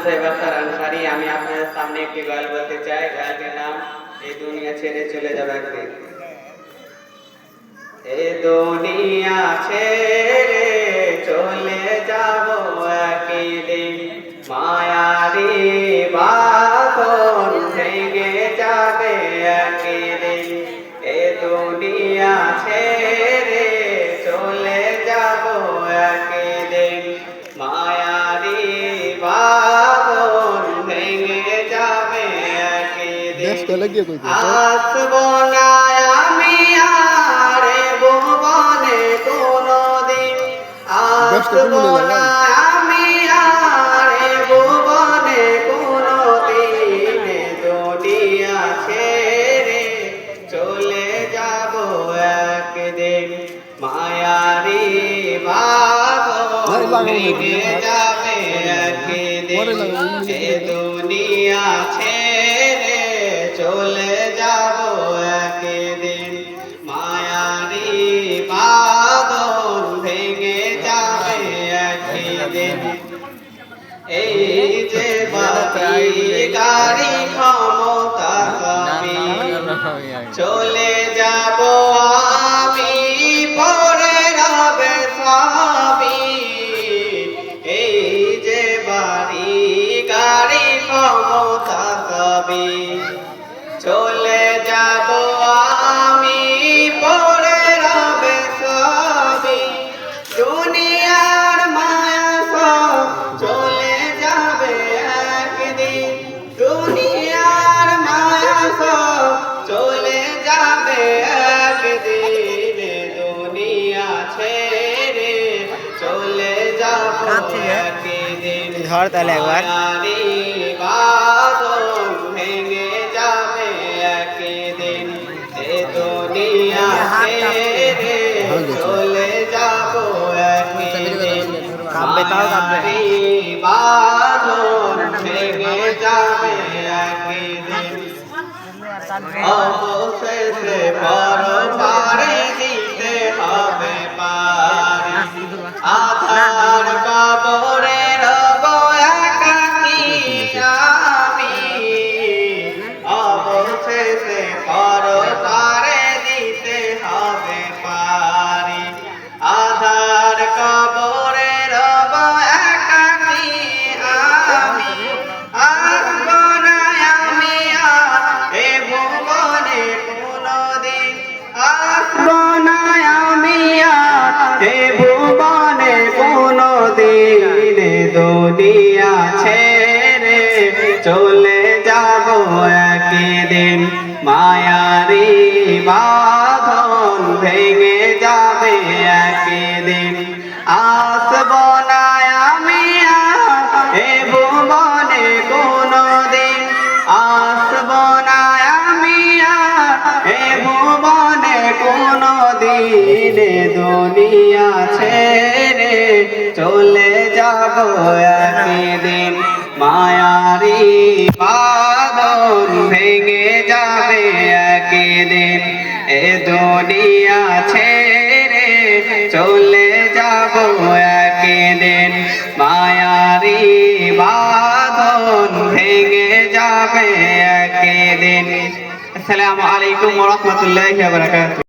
সাহেব আখতার আনসারী। আমি আপনাদের সামনে একটি গান বলতে চাই। গানটির নাম এই দুনিয়া ছেড়ে চলে যাবে একদিন। এ দুনিয়া ছেড়ে চলে যাব একদিন, মায়ারি বাঁধন ভেঙে যাবে একদিন। এ দুনিয়া ছেড়ে চলে যাব একদিন, মায়ারি বাঁধন ভেঙে যাবে একদিন। আসবো না আমি আর ভুবনে কোনদিন, আসবো না আমি আর ভুবনে কোনদিন। দুনিয়া ছেড়ে চলে যাব একদিন, মায়ারি বাঁধন ভেঙে যাবে একদিন। এ দুনিয়া ছেড়ে চলে যাব একদিন, মায়ারি বাঁধন ভেঙে যাবে একদিন। এই যে বাড়ি গাড়ি ক্ষমতা কমে চলে যাব আমি, পরে রবে সবই। এই যে বাড়ি গাড়ি ক্ষমতা কমে চলে যাব আমি, পরে রবে সবই। দুনিয়ার মায়া সব চলে যাবে একদিন, দুনিয়ার মায়া সব চলে যাবে একদিন। দুনিয়া ছেড়ে চলে যাব একদিন, মায়ারি বাঁধন ভেঙে যাবে একদিন। এ দুনিয়া ছেড়ে চলে যাব একদিন, মায়ারি বাঁধন ভেঙে যাবে একদিন। অবশেষে পরপারে দিতে হবে পারি, আধার কবরে রব একাকী আমি। অবশেষে পরপারে দিতে হবে পারি, আধার কবরে রব একাকী আমি। আসবো না আমি আর এ ভুবনে কোনদিন, আসবো না আমি আর এ ভুবনে কোনদিন। দুনিয়া ছেড়ে চলে যাব একদিন, মায়ারি বাঁধন ভেঙে যাবে একদিন। আসবো না আমি আর এ ভুবনে কোনদিন, আসবো না আমি আর এ ভুবনে কোনদিন। দুনিয়া ছেড়ে চলে যাব একদিন, মায়ারি বাঁধন ভেঙে যাবে একদিন। এ দুনিয়া ছেড়ে চলে যাব একদিন, মায়ারি বাঁধন ভেঙে যাবে একদিন। আসসালামু আলাইকুম ওয়া রাহমাতুল্লাহি ওয়া বারাকাতুহু।